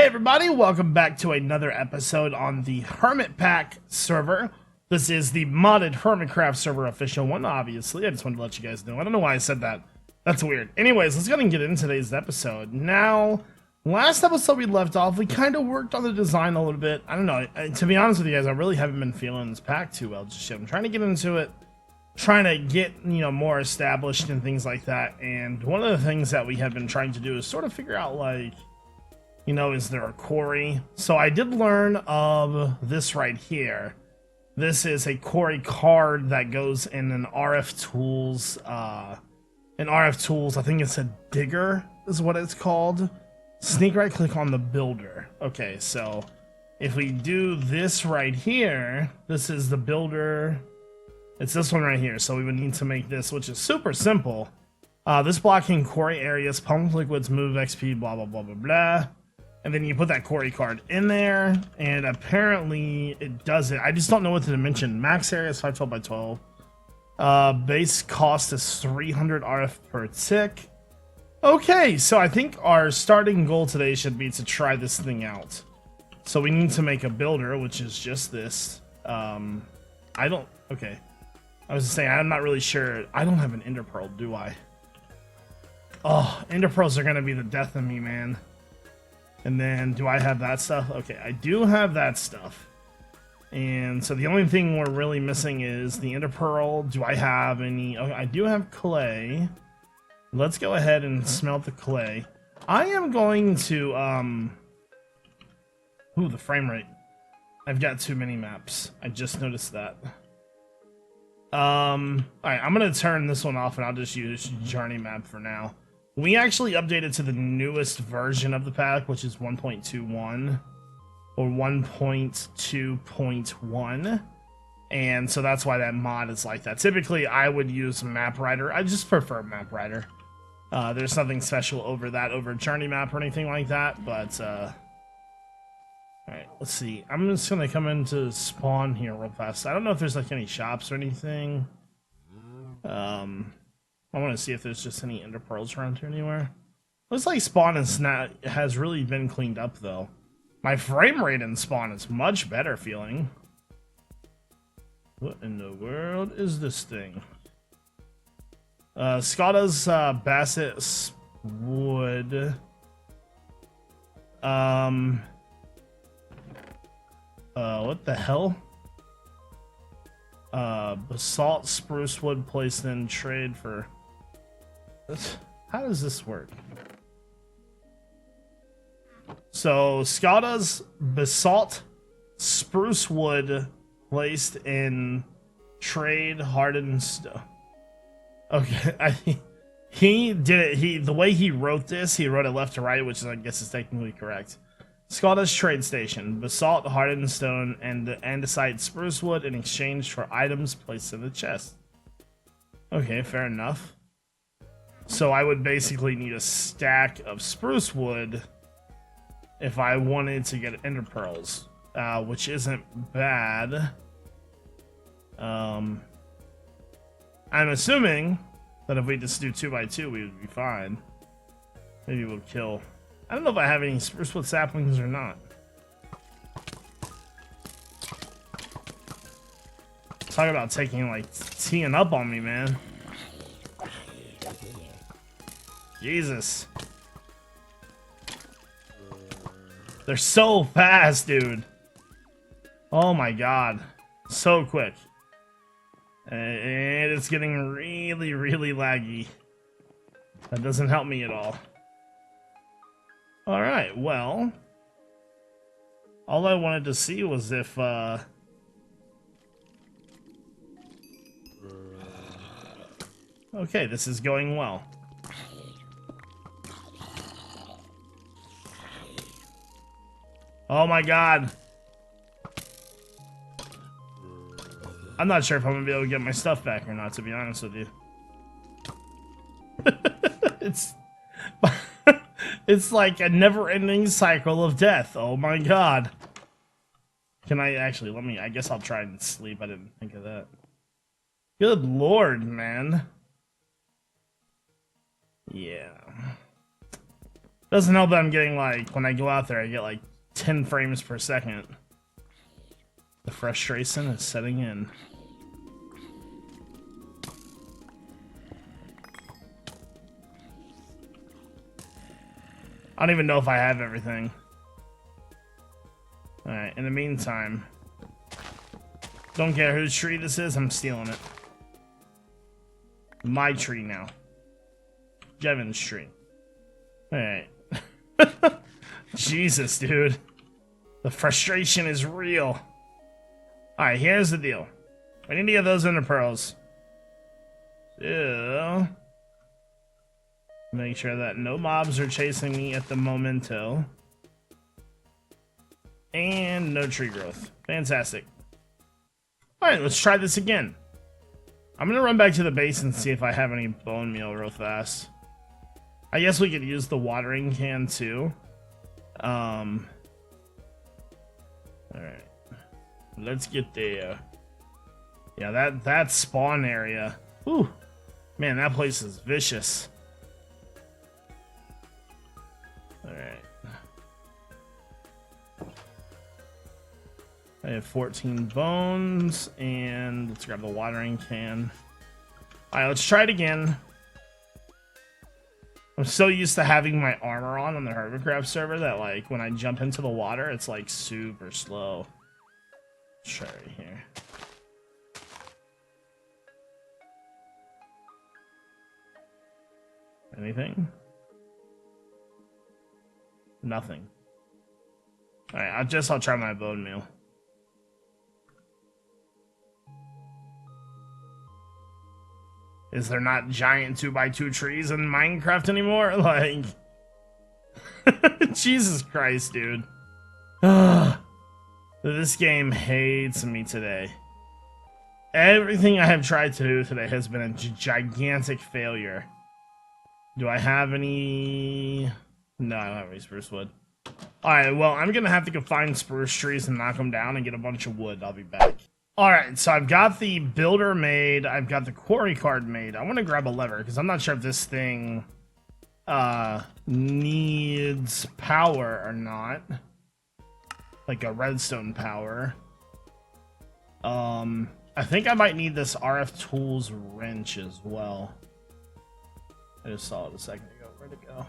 Hey everybody, welcome back to another episode on the HermitPack server. This is the modded Hermitcraft server official one, obviously. I just wanted to let you guys know. I don't know why I said that. That's weird. Anyways, let's go ahead and get into today's episode. Now, last episode we left off, we kind of worked on the design a little bit. I don't know, to be honest with you guys, I really haven't been feeling this pack too well just yet. I'm trying to get into it, trying to get, you know, more established and things like that. And one of the things that we have been trying to do is sort of figure out, like, you know, is there a quarry? So I did learn of this right here. This is a quarry card that goes in an RF Tools, I think it's a digger is what it's called. Sneak right click on the builder. Okay, so if we do this right here, this is the builder. It's this one right here. So we would need to make this, which is super simple. This blocking quarry areas, pump liquids, move XP, blah, blah, blah, blah, blah. And then you put that quarry card in there, and apparently it does it. I just don't know what the dimension. Max area is 512 by 12. Base cost is 300 RF per tick. Okay, so I think our starting goal today should be to try this thing out. So we need to make a builder, which is just this. Okay. I was just saying, I'm not really sure. I don't have an ender pearl, do I? Oh, ender pearls are gonna be the death of me, man. And then, do I have that stuff? Okay, I do have that stuff. And so the only thing we're really missing is the ender pearl. Do I have any? Okay, I do have clay. Let's go ahead and smelt the clay. I am going to, ooh, the frame rate. I've got too many maps. I just noticed that. Alright, I'm gonna turn this one off and I'll just use journey map for now. We actually updated to the newest version of the pack, which is 1.21 or 1.2.1, and so that's why that mod is like that. Typically, I would use Map Writer. I just prefer Map Writer. There's nothing special over that, over Journey Map or anything like that, but, alright, let's see. I'm just gonna come into spawn here real fast. I don't know if there's, like, any shops or anything. I want to see if there's just any ender pearls around here anywhere. Looks like spawn and snap has really been cleaned up, though. My frame rate in spawn is much better feeling. What in the world is this thing? Scotta's Basset wood. What the hell? Basalt spruce wood placed in trade for... How does this work? So, Scotta's basalt spruce wood placed in trade hardened stone. Okay, he did it. The way he wrote this, he wrote it left to right, which I guess is technically correct. Scotta's trade station, basalt hardened stone and andesite spruce wood in exchange for items placed in the chest. Okay, fair enough. So I would basically need a stack of spruce wood if I wanted to get ender pearls, which isn't bad. I'm assuming that if we just do 2 by 2, we would be fine. Maybe we'll kill. I don't know if I have any spruce wood saplings or not. Talk about taking, like, teeing up on me, man. Jesus. They're so fast, dude. Oh my god. So quick. And it's getting really, really laggy. That doesn't help me at all. Alright, well. All I wanted to see was if, okay, this is going well. Oh my god. I'm not sure if I'm gonna be able to get my stuff back or not, to be honest with you. It's like a never-ending cycle of death. Oh my god. Can I actually, I guess I'll try and sleep. I didn't think of that. Good lord, man. Yeah. Doesn't help that I'm getting, like, when I go out there, I get, like, 10 frames per second. The frustration is setting in. I don't even know if I have everything. Alright, in the meantime, don't care whose tree this is, I'm stealing it. My tree now. Jevin's tree. Alright. Jesus, dude. The frustration is real. Alright, here's the deal. We need to get those ender pearls. So, make sure that no mobs are chasing me at the momento. And no tree growth. Fantastic. Alright, let's try this again. I'm gonna run back to the base and see if I have any bone meal real fast. I guess we could use the watering can too. Alright. Let's get there. Yeah, that spawn area. Whew. Man, that place is vicious. Alright. I have 14 bones, and let's grab the watering can. Alright, let's try it again. I'm so used to having my armor on the HermitCraft server that, like, when I jump into the water, it's, like, super slow. Let's try right here. Anything? Nothing. Alright, I'll try my bone meal. Is there not giant 2x2 trees in Minecraft anymore? Like, Jesus Christ, dude. This game hates me today. Everything I have tried to do today has been a gigantic failure. Do I have any? No, I don't have any spruce wood. Alright, well, I'm gonna have to go find spruce trees and knock them down and get a bunch of wood. I'll be back. Alright, so I've got the builder made. I've got the quarry card made. I want to grab a lever because I'm not sure if this thing needs power or not. Like a redstone power. I think I might need this RF Tools wrench as well. I just saw it a second ago. Where'd it go?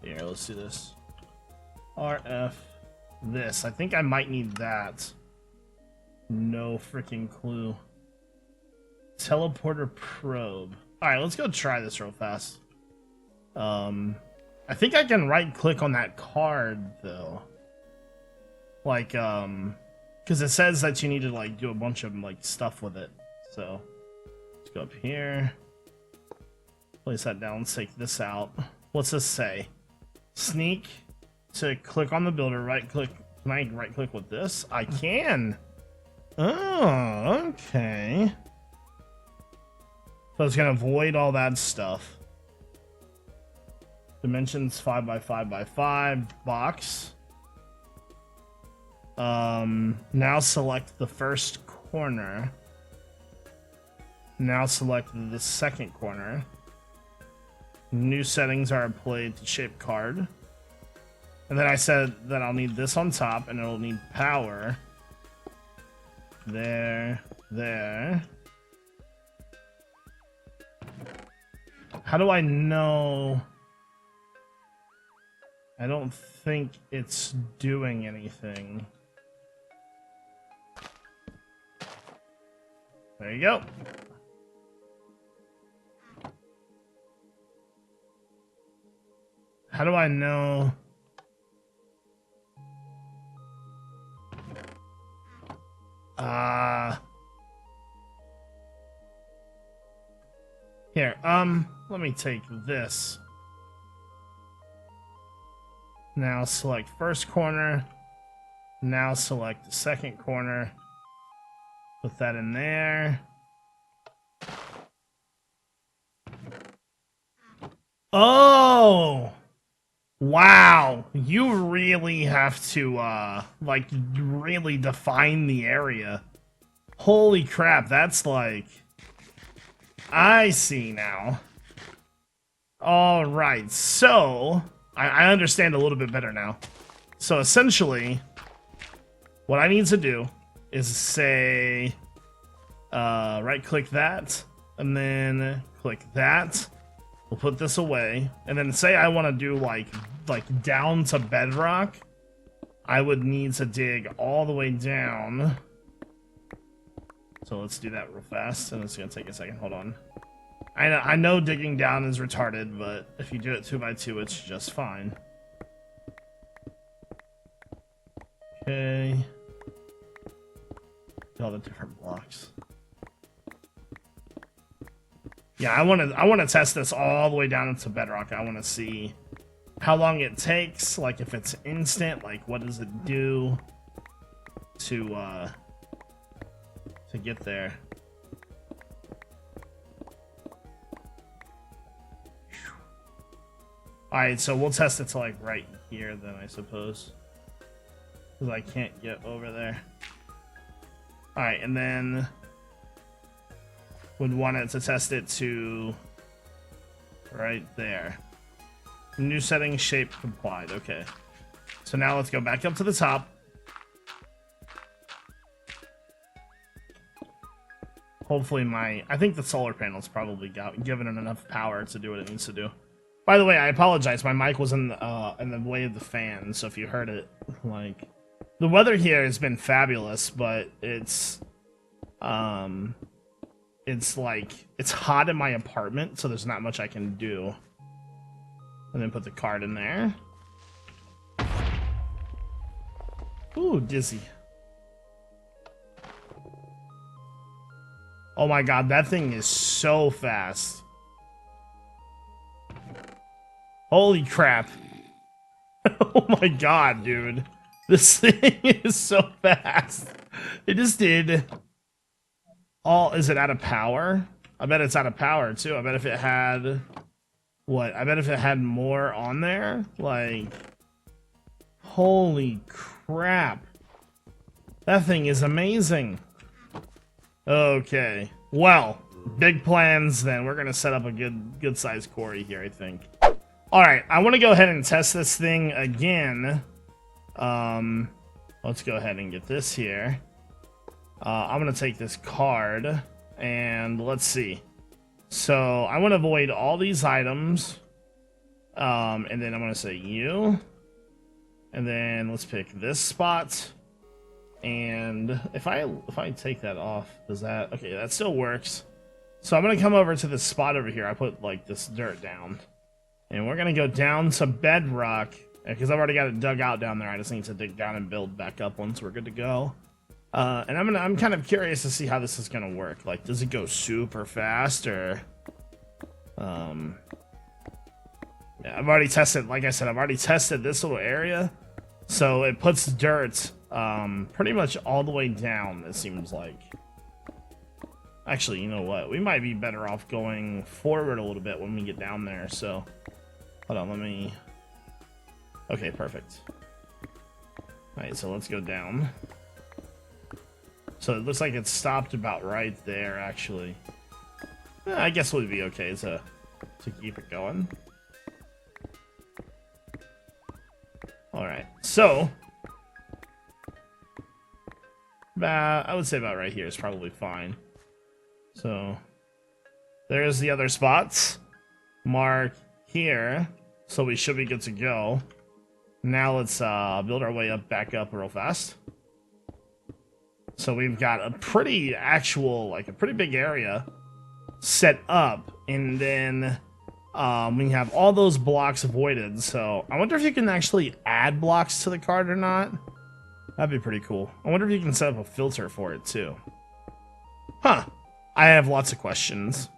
Here, let's do this. RF this. I think I might need that. No freaking clue. Teleporter probe. Alright, let's go try this real fast. I think I can right click on that card though. Like, because it says that you need to like do a bunch of like stuff with it. So let's go up here. Place that down, let's take this out. What's this say? Sneak to click on the builder, right click. Can I right click with this? I can. Oh, okay. So it's gonna avoid all that stuff. Dimensions 5x5x5 box. Now select the first corner. Now select the second corner. New settings are applied to shape card. And then I said that I'll need this on top and it'll need power. There. How do I know? I don't think it's doing anything. There you go. How do I know? Here, let me take this. Now select first corner. Now select the second corner. Put that in there. Oh! Wow, you really have to, like, really define the area. Holy crap, that's like... I see now. Alright, so... I understand a little bit better now. So essentially, what I need to do is say, right click that, and then click that. We'll put this away, and then say I want to do like down to bedrock. I would need to dig all the way down. So let's do that real fast, and it's gonna take a second. Hold on. I know digging down is retarded, but if you do it 2 by 2, it's just fine. Okay. All the different blocks. Yeah, I want to test this all the way down into bedrock. I want to see how long it takes. Like if it's instant, like what does it do to get there? Alright, so we'll test it to like right here then, I suppose. Because I can't get over there. Alright, and then would want it to test it to right there. New settings, shape complied. Okay. So now let's go back up to the top. Hopefully I think the solar panel's probably given it enough power to do what it needs to do. By the way, I apologize. My mic was in the way of the fan, so if you heard it, like, the weather here has been fabulous, but it's like it's hot in my apartment, so there's not much I can do. And then put the card in there. Ooh, dizzy. Oh my god, that thing is so fast. Holy crap. Oh my god, dude. This thing is so fast. It just did all... Is it out of power? I bet it's out of power, too. I bet if it had... What? I bet if it had more on there, like... Holy crap. That thing is amazing. Okay. Well, big plans then. We're gonna set up a good sized quarry here, I think. Alright, I want to go ahead and test this thing again. Let's go ahead and get this here. I'm gonna take this card, and let's see. So, I want to avoid all these items. And then I'm gonna say you. And then let's pick this spot. And if I take that off, does that... Okay, that still works. So I'm gonna come over to this spot over here. I put, like, this dirt down. And we're gonna go down to bedrock. Because I've already got it dug out down there. I just need to dig down and build back up once we're good to go. And I'm kind of curious to see how this is gonna work. Like, does it go super fast, or... Yeah, I've already tested, like I said, I've already tested this little area. So it puts dirt pretty much all the way down, it seems like. Actually, you know what? We might be better off going forward a little bit when we get down there, so... Hold on, let me... Okay, perfect. Alright, so let's go down. So it looks like it stopped about right there, actually. I guess it would be okay to keep it going. Alright, so... I would say about right here is probably fine. So... There's the other spots. Mark here. So we should be good to go. Now let's build our way back up real fast. So we've got a pretty pretty big area set up, and then we have all those blocks voided. So I wonder if you can actually add blocks to the card or not. That'd be pretty cool. I wonder if you can set up a filter for it too. Huh. I have lots of questions.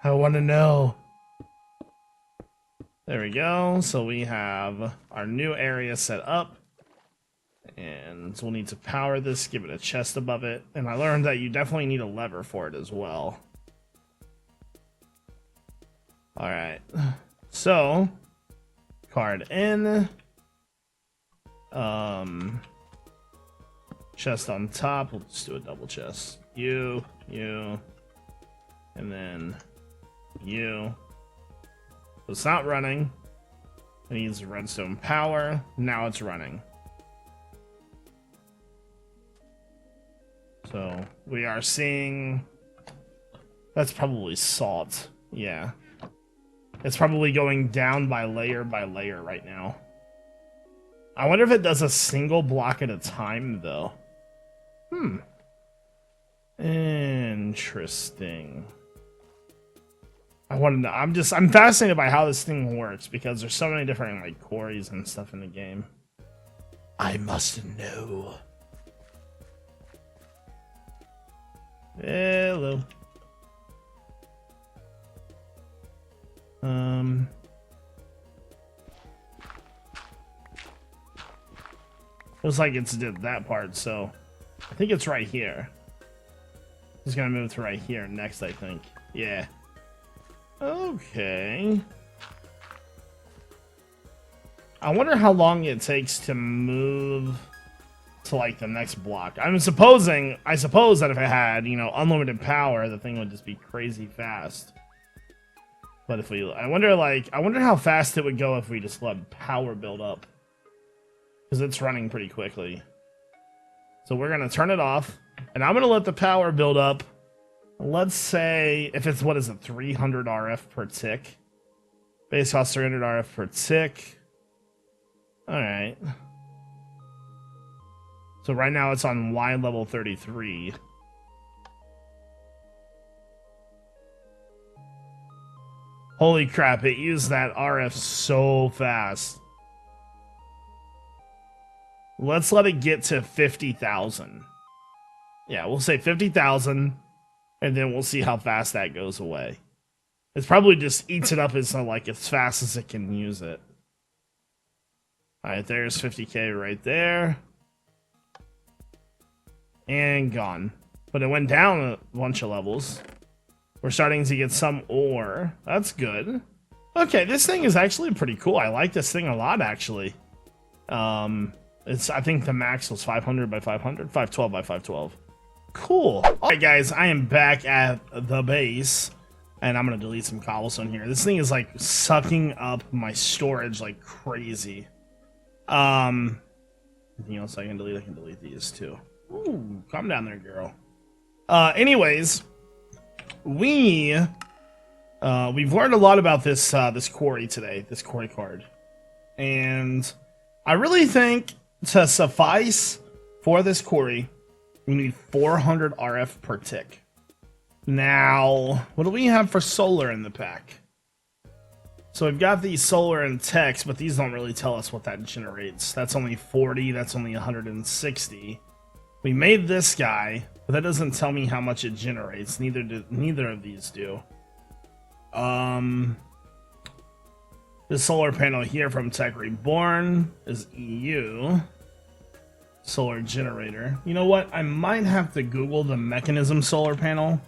I want to know. There we go. So we have our new area set up. And we'll need to power this, give it a chest above it. And I learned that you definitely need a lever for it as well. Alright. So, card in. Chest on top. We'll just do a double chest. You, and then you. It's not running. It needs redstone power. Now it's running. So we are seeing... That's probably salt. Yeah. It's probably going down by layer right now. I wonder if it does a single block at a time, though. Interesting. I want to know. I'm fascinated by how this thing works because there's so many different like quarries and stuff in the game. I must know. Hello. Looks like it's did that part, so I think it's right here. It's gonna move to right here next, I think. Yeah. Okay. I wonder how long it takes to move to like the next block. I suppose that if it had, you know, unlimited power, the thing would just be crazy fast. But if we, I wonder how fast it would go if we just let power build up. Because it's running pretty quickly. So we're going to turn it off. And I'm going to let the power build up. Let's say, if it's, what is it, 300 RF per tick. Base cost 300 RF per tick. Alright. So right now it's on Y level 33. Holy crap, it used that RF so fast. Let's let it get to 50,000. Yeah, we'll say 50,000, and then we'll see how fast that goes away. It probably just eats it up as fast as it can use it. Alright, there's 50k right there. And gone. But it went down a bunch of levels. We're starting to get some ore. That's good. Okay, this thing is actually pretty cool. I like this thing a lot, actually. I think the max was 500 by 500, 512 by 512. Cool. Alright, guys, I am back at the base. And I'm going to delete some cobblestone here. This thing is, like, sucking up my storage like crazy. Anything else I can delete? I can delete these, too. Ooh, calm down there, girl. Anyways... We've learned a lot about this this quarry today, this quarry card, and I really think to suffice for this quarry, we need 400 RF per tick. Now, what do we have for solar in the pack? So we've got these solar and text, but these don't really tell us what that generates. That's only 40. That's only 160. We made this guy, but that doesn't tell me how much it generates. Neither of these do. This solar panel here from Tech Reborn is EU. Solar generator. You know what? I might have to Google the mechanism solar panel.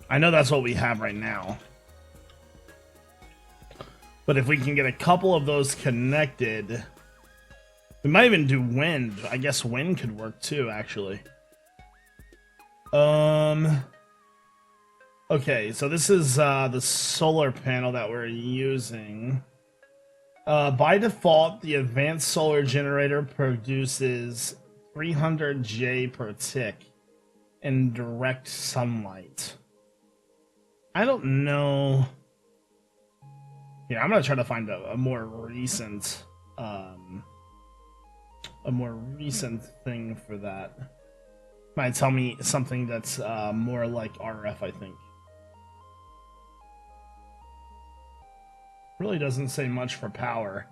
I know that's what we have right now. But if we can get a couple of those connected... We might even do wind. I guess wind could work too, actually. Okay, so this is the solar panel that we're using. By default, the advanced solar generator produces 300 J per tick in direct sunlight. I don't know. Yeah, I'm gonna try to find a more recent thing for that. Might tell me something that's more like RF, I think. Really doesn't say much for power.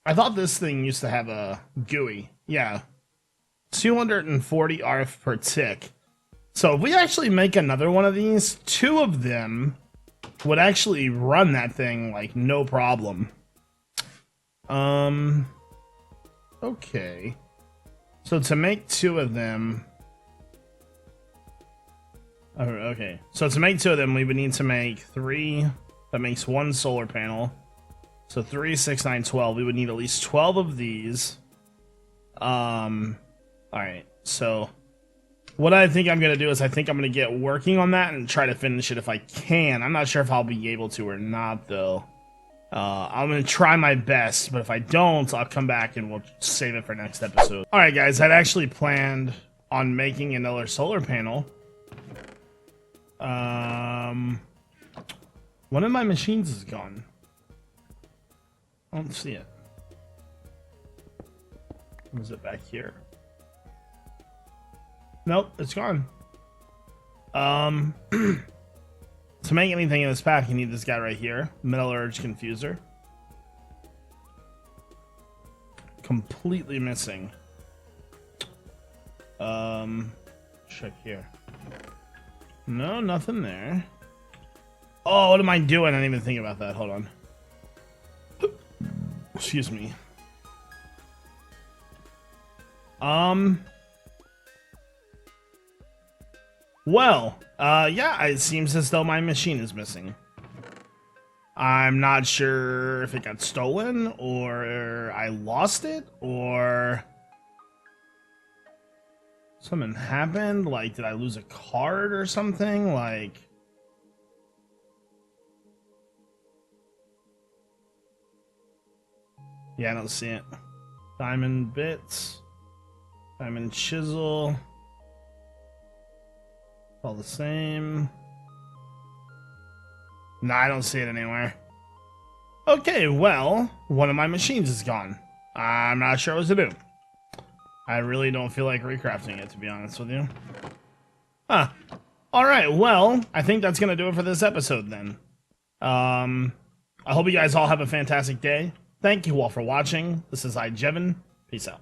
I thought this thing used to have a GUI. Yeah. 240 RF per tick. So if we actually make another one of these, 2 of them would actually run that thing like no problem. Okay. So to make 2 of them... Okay. So to make 2 of them, we would need to make 3. That makes 1 solar panel. So 3, 6, 9, 12. We would need at least 12 of these. Alright. So what I think I'm gonna do is I think I'm gonna get working on that and try to finish it if I can. I'm not sure if I'll be able to or not, though. I'm gonna try my best, but if I don't, I'll come back and we'll save it for next episode. Alright guys, I'd actually planned on making another solar panel. One of my machines is gone. I don't see it. Was it back here? Nope, it's gone. To make anything in this pack, you need this guy right here. Metallurge Confuser. Completely missing. Check here. No, nothing there. Oh, what am I doing? I didn't even think about that. Hold on. Excuse me. Well, yeah, it seems as though my machine is missing. I'm not sure if it got stolen, or I lost it, or something happened. Like, did I lose a card or something? Like, yeah, I don't see it. Diamond bits, diamond chisel. All the same. Nah, I don't see it anywhere. Okay, well, one of my machines is gone. I'm not sure what to do. I really don't feel like recrafting it, to be honest with you. Huh. Alright, well, I think that's gonna do it for this episode then. I hope you guys all have a fantastic day. Thank you all for watching. This is iJevin. Peace out.